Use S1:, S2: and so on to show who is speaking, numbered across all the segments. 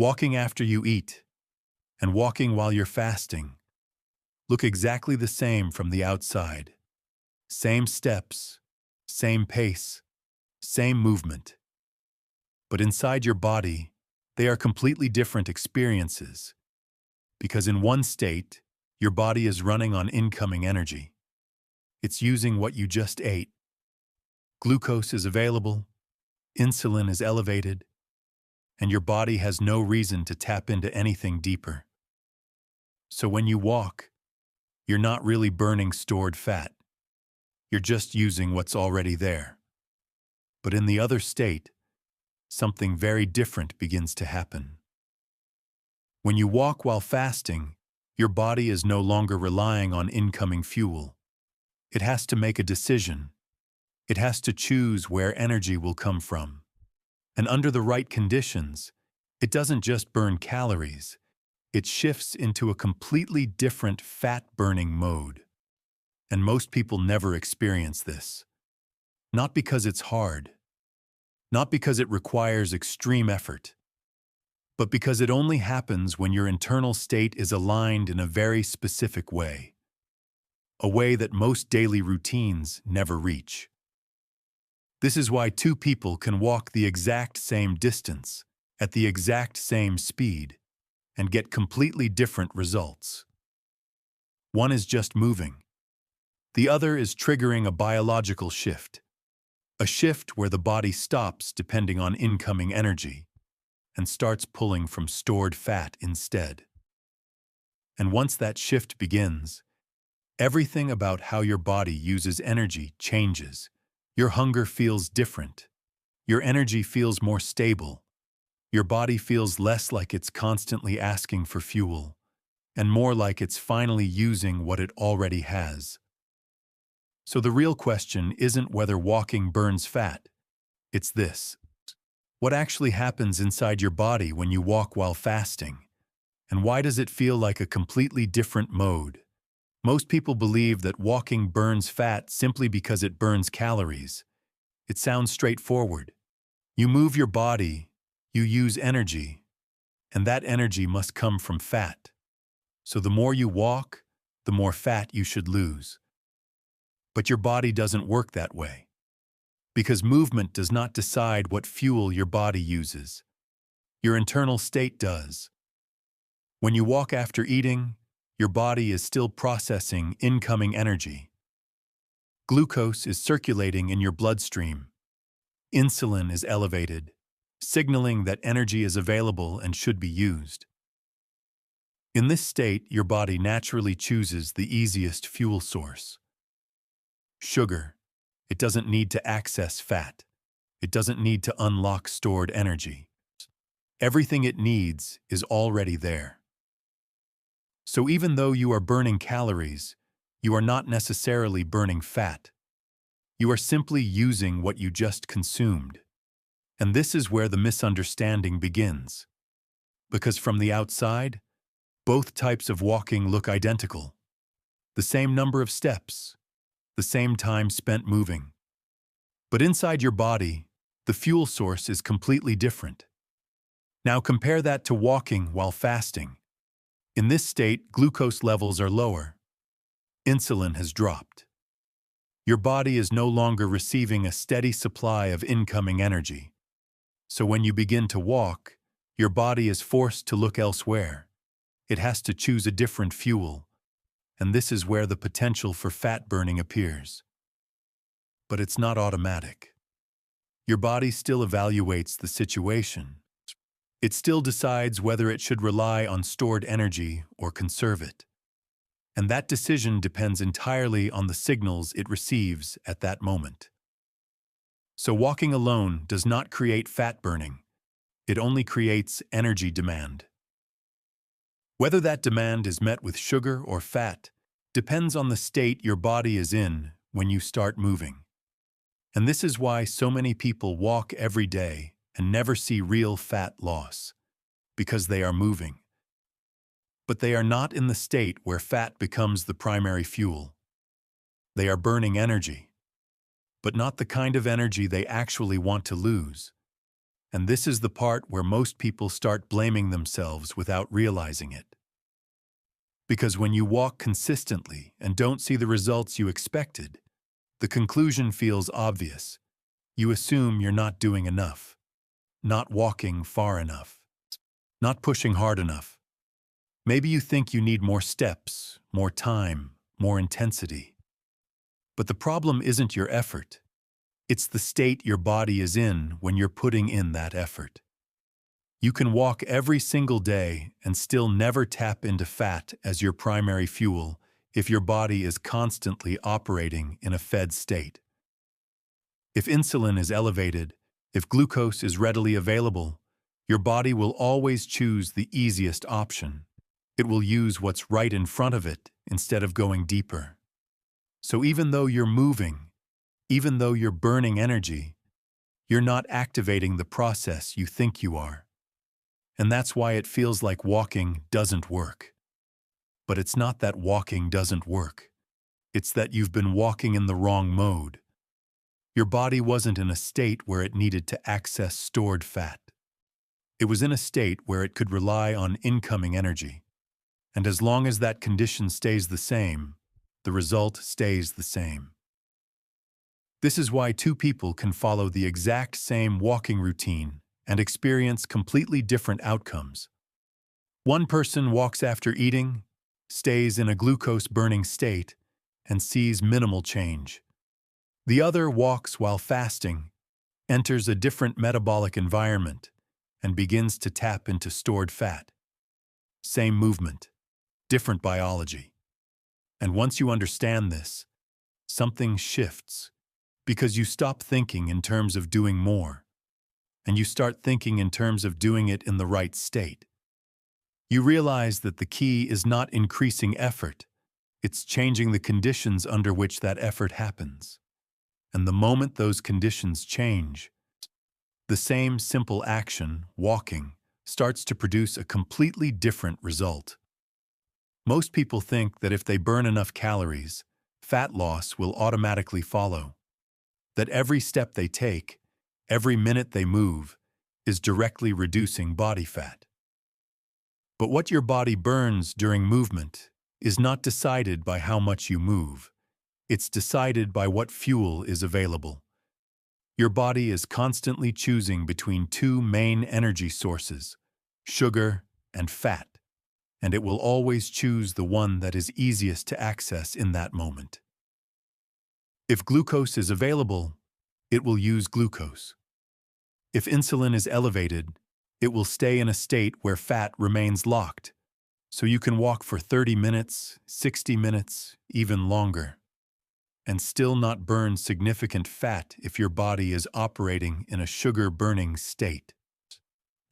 S1: Walking after you eat and walking while you're fasting look exactly the same from the outside. Same steps, same pace, same movement. But inside your body, they are completely different experiences, because in one state, your body is running on incoming energy. It's using what you just ate. Glucose is available, insulin is elevated, and your body has no reason to tap into anything deeper. So when you walk, you're not really burning stored fat. You're just using what's already there. But in the other state, something very different begins to happen. When you walk while fasting, your body is no longer relying on incoming fuel. It has to make a decision. It has to choose where energy will come from. And under the right conditions, it doesn't just burn calories. It shifts into a completely different fat-burning mode. And most people never experience this. Not because it's hard, not because it requires extreme effort, but because it only happens when your internal state is aligned in a very specific way, a way that most daily routines never reach. This is why two people can walk the exact same distance, at the exact same speed, and get completely different results. One is just moving. The other is triggering a biological shift, a shift where the body stops depending on incoming energy and starts pulling from stored fat instead. And once that shift begins, everything about how your body uses energy changes. Your hunger feels different. Your energy feels more stable. Your body feels less like it's constantly asking for fuel, and more like it's finally using what it already has. So the real question isn't whether walking burns fat. It's this: what actually happens inside your body when you walk while fasting? And why does it feel like a completely different mode? Most people believe that walking burns fat simply because it burns calories. It sounds straightforward. You move your body, you use energy, and that energy must come from fat. So the more you walk, the more fat you should lose. But your body doesn't work that way, because movement does not decide what fuel your body uses. Your internal state does. When you walk after eating, your body is still processing incoming energy. Glucose is circulating in your bloodstream. Insulin is elevated, signaling that energy is available and should be used. In this state, your body naturally chooses the easiest fuel source. Sugar. It doesn't need to access fat. It doesn't need to unlock stored energy. Everything it needs is already there. So even though you are burning calories, you are not necessarily burning fat. You are simply using what you just consumed. And this is where the misunderstanding begins. Because from the outside, both types of walking look identical. The same number of steps, the same time spent moving. But inside your body, the fuel source is completely different. Now compare that to walking while fasting. In this state, glucose levels are lower. Insulin has dropped. Your body is no longer receiving a steady supply of incoming energy. So when you begin to walk, your body is forced to look elsewhere. It has to choose a different fuel. And this is where the potential for fat burning appears. But it's not automatic. Your body still evaluates the situation. It still decides whether it should rely on stored energy or conserve it. And that decision depends entirely on the signals it receives at that moment. So walking alone does not create fat burning. It only creates energy demand. Whether that demand is met with sugar or fat depends on the state your body is in when you start moving. And this is why so many people walk every day and never see real fat loss, because they are moving. But they are not in the state where fat becomes the primary fuel. They are burning energy, but not the kind of energy they actually want to lose. And this is the part where most people start blaming themselves without realizing it. Because when you walk consistently and don't see the results you expected, the conclusion feels obvious. You assume you're not doing enough, not walking far enough, not pushing hard enough. Maybe you think you need more steps, more time, more intensity. But the problem isn't your effort. It's the state your body is in when you're putting in that effort. You can walk every single day and still never tap into fat as your primary fuel if your body is constantly operating in a fed state. If insulin is elevated, if glucose is readily available, your body will always choose the easiest option. It will use what's right in front of it instead of going deeper. So even though you're moving, even though you're burning energy, you're not activating the process you think you are. And that's why it feels like walking doesn't work. But it's not that walking doesn't work. It's that you've been walking in the wrong mode. Your body wasn't in a state where it needed to access stored fat. It was in a state where it could rely on incoming energy. And as long as that condition stays the same, the result stays the same. This is why two people can follow the exact same walking routine and experience completely different outcomes. One person walks after eating, stays in a glucose-burning state, and sees minimal change. The other walks while fasting, enters a different metabolic environment, and begins to tap into stored fat. Same movement, different biology. And once you understand this, something shifts, because you stop thinking in terms of doing more, and you start thinking in terms of doing it in the right state. You realize that the key is not increasing effort, it's changing the conditions under which that effort happens. And the moment those conditions change, the same simple action, walking, starts to produce a completely different result. Most people think that if they burn enough calories, fat loss will automatically follow. That every step they take, every minute they move, is directly reducing body fat. But what your body burns during movement is not decided by how much you move. It's decided by what fuel is available. Your body is constantly choosing between two main energy sources, sugar and fat, and it will always choose the one that is easiest to access in that moment. If glucose is available, it will use glucose. If insulin is elevated, it will stay in a state where fat remains locked, so you can walk for 30 minutes, 60 minutes, even longer, and still not burn significant fat if your body is operating in a sugar-burning state.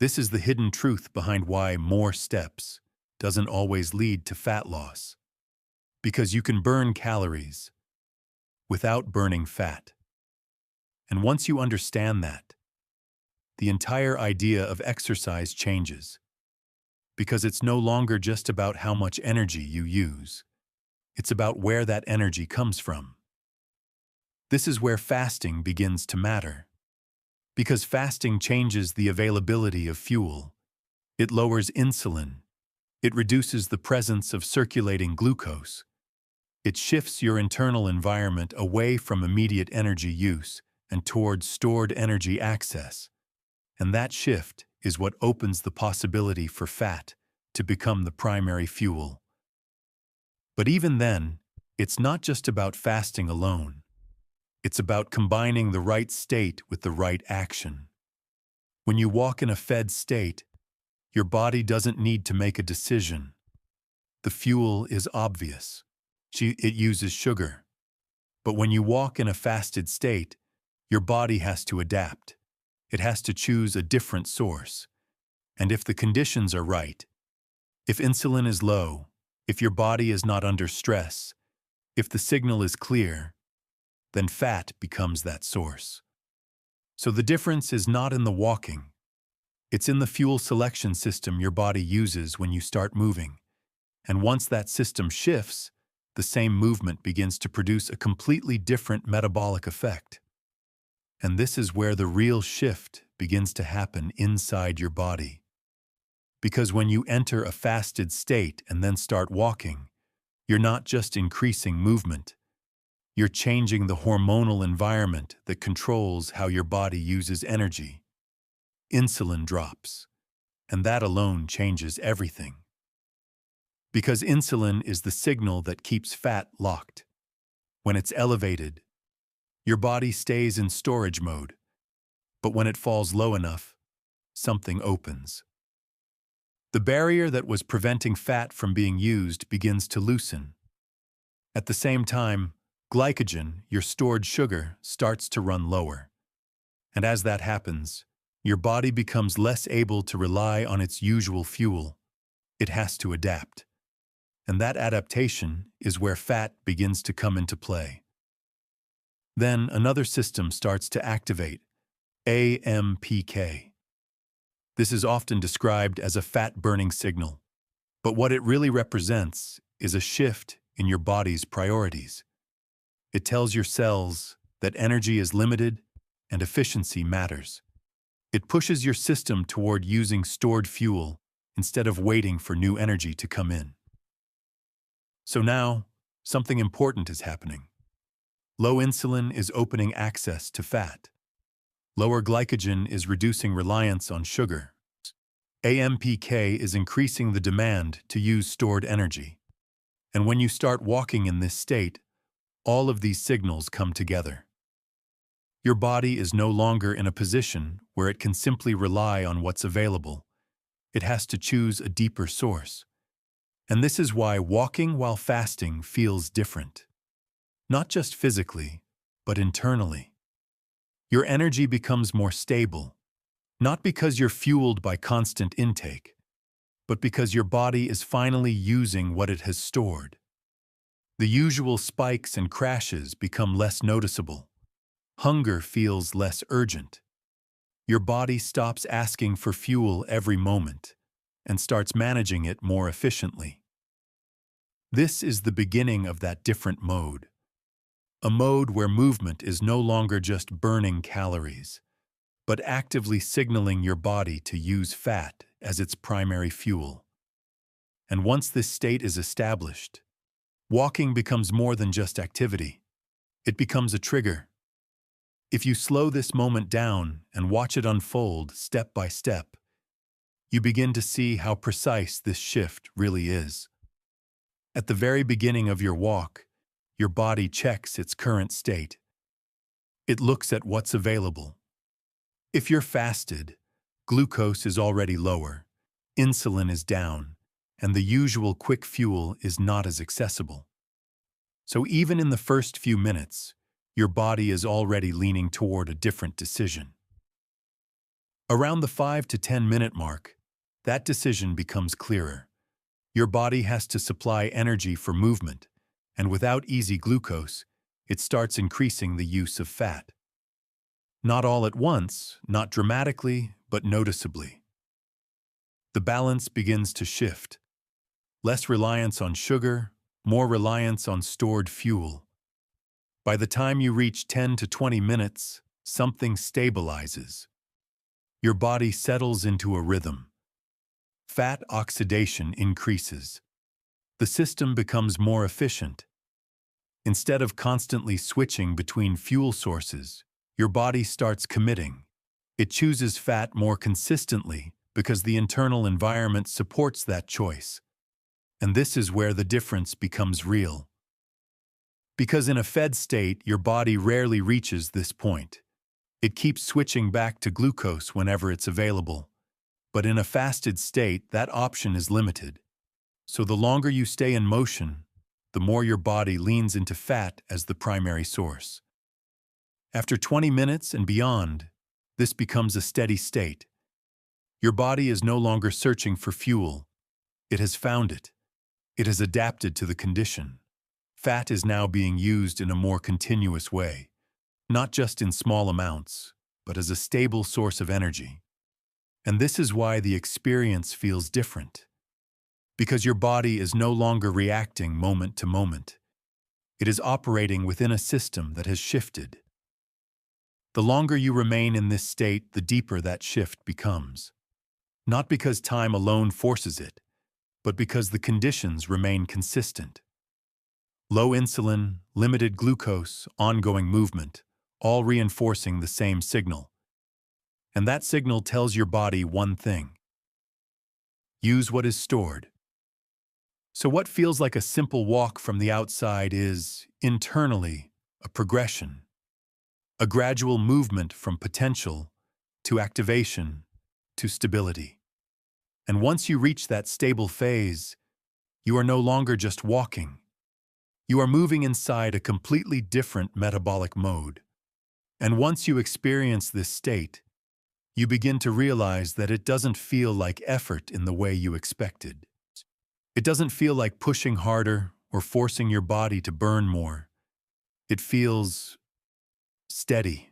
S1: This is the hidden truth behind why more steps doesn't always lead to fat loss. Because you can burn calories without burning fat. And once you understand that, the entire idea of exercise changes. Because it's no longer just about how much energy you use. It's about where that energy comes from. This is where fasting begins to matter. Because fasting changes the availability of fuel. It lowers insulin. It reduces the presence of circulating glucose. It shifts your internal environment away from immediate energy use and towards stored energy access. And that shift is what opens the possibility for fat to become the primary fuel. But even then, it's not just about fasting alone. It's about combining the right state with the right action. When you walk in a fed state, your body doesn't need to make a decision. The fuel is obvious. It uses sugar. But when you walk in a fasted state, your body has to adapt. It has to choose a different source. And if the conditions are right, if insulin is low, if your body is not under stress, if the signal is clear, then fat becomes that source. So the difference is not in the walking. It's in the fuel selection system your body uses when you start moving. And once that system shifts, the same movement begins to produce a completely different metabolic effect. And this is where the real shift begins to happen inside your body. Because when you enter a fasted state and then start walking, you're not just increasing movement, you're changing the hormonal environment that controls how your body uses energy. Insulin drops, and that alone changes everything. Because insulin is the signal that keeps fat locked. When it's elevated, your body stays in storage mode, but when it falls low enough, something opens. The barrier that was preventing fat from being used begins to loosen. At the same time, glycogen, your stored sugar, starts to run lower. And as that happens, your body becomes less able to rely on its usual fuel. It has to adapt. And that adaptation is where fat begins to come into play. Then another system starts to activate, AMPK. This is often described as a fat-burning signal, but what it really represents is a shift in your body's priorities. It tells your cells that energy is limited and efficiency matters. It pushes your system toward using stored fuel instead of waiting for new energy to come in. So now, something important is happening. Low insulin is opening access to fat. Lower glycogen is reducing reliance on sugar. AMPK is increasing the demand to use stored energy. And when you start walking in this state, all of these signals come together. Your body is no longer in a position where it can simply rely on what's available. It has to choose a deeper source. And this is why walking while fasting feels different. Not just physically, but internally. Your energy becomes more stable, not because you're fueled by constant intake, but because your body is finally using what it has stored. The usual spikes and crashes become less noticeable. Hunger feels less urgent. Your body stops asking for fuel every moment and starts managing it more efficiently. This is the beginning of that different mode. A mode where movement is no longer just burning calories, but actively signaling your body to use fat as its primary fuel. And once this state is established, walking becomes more than just activity. It becomes a trigger. If you slow this moment down and watch it unfold step by step, you begin to see how precise this shift really is. At the very beginning of your walk, your body checks its current state. It looks at what's available. If you're fasted, glucose is already lower, insulin is down, and the usual quick fuel is not as accessible. So even in the first few minutes, your body is already leaning toward a different decision. Around the 5 to 10 minute mark, that decision becomes clearer. Your body has to supply energy for movement, and without easy glucose, it starts increasing the use of fat. Not all at once, not dramatically, but noticeably. The balance begins to shift. Less reliance on sugar, more reliance on stored fuel. By the time you reach 10 to 20 minutes, something stabilizes. Your body settles into a rhythm. Fat oxidation increases. The system becomes more efficient. Instead of constantly switching between fuel sources, your body starts committing. It chooses fat more consistently because the internal environment supports that choice. And this is where the difference becomes real. Because in a fed state, your body rarely reaches this point. It keeps switching back to glucose whenever it's available. But in a fasted state, that option is limited. So the longer you stay in motion, the more your body leans into fat as the primary source. After 20 minutes and beyond, this becomes a steady state. Your body is no longer searching for fuel. It has found it. It has adapted to the condition. Fat is now being used in a more continuous way, not just in small amounts, but as a stable source of energy. And this is why the experience feels different. Because your body is no longer reacting moment to moment. It is operating within a system that has shifted. The longer you remain in this state, the deeper that shift becomes. Not because time alone forces it, but because the conditions remain consistent. Low insulin, limited glucose, ongoing movement, all reinforcing the same signal. And that signal tells your body one thing: use what is stored. So what feels like a simple walk from the outside is, internally, a progression. A gradual movement from potential to activation to stability. And once you reach that stable phase, you are no longer just walking. You are moving inside a completely different metabolic mode. And once you experience this state, you begin to realize that it doesn't feel like effort in the way you expected. It doesn't feel like pushing harder or forcing your body to burn more. It feels steady,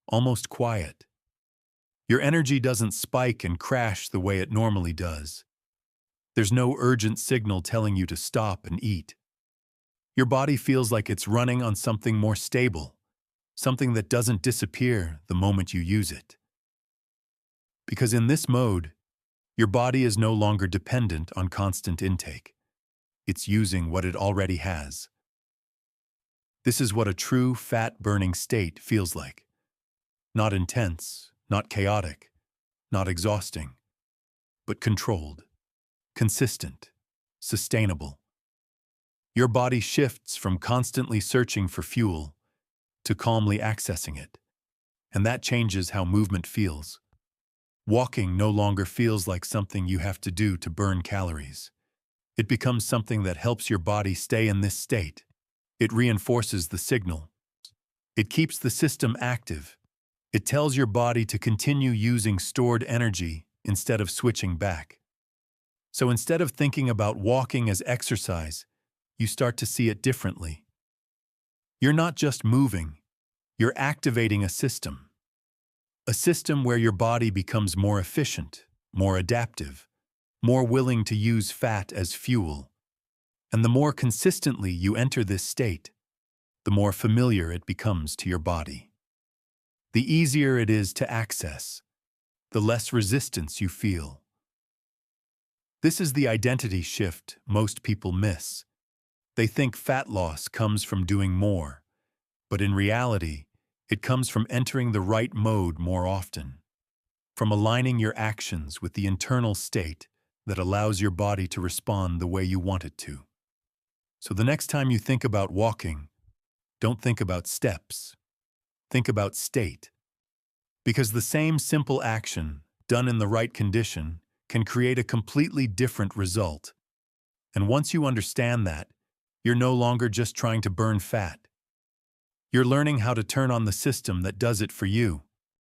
S1: almost quiet. Your energy doesn't spike and crash the way it normally does. There's no urgent signal telling you to stop and eat. Your body feels like it's running on something more stable, something that doesn't disappear the moment you use it. Because in this mode, your body is no longer dependent on constant intake. It's using what it already has. This is what a true fat-burning state feels like. Not intense, not chaotic, not exhausting, but controlled, consistent, sustainable. Your body shifts from constantly searching for fuel to calmly accessing it, and that changes how movement feels. Walking no longer feels like something you have to do to burn calories. It becomes something that helps your body stay in this state. It reinforces the signal. It keeps the system active. It tells your body to continue using stored energy instead of switching back. So instead of thinking about walking as exercise, you start to see it differently. You're not just moving, you're activating a system. A system where your body becomes more efficient, more adaptive, more willing to use fat as fuel. And the more consistently you enter this state, the more familiar it becomes to your body. The easier it is to access, the less resistance you feel. This is the identity shift most people miss. They think fat loss comes from doing more, but in reality, it comes from entering the right mode more often, from aligning your actions with the internal state that allows your body to respond the way you want it to. So the next time you think about walking, don't think about steps. Think about state. Because the same simple action, done in the right condition, can create a completely different result. And once you understand that, you're no longer just trying to burn fat. You're learning how to turn on the system that does it for you.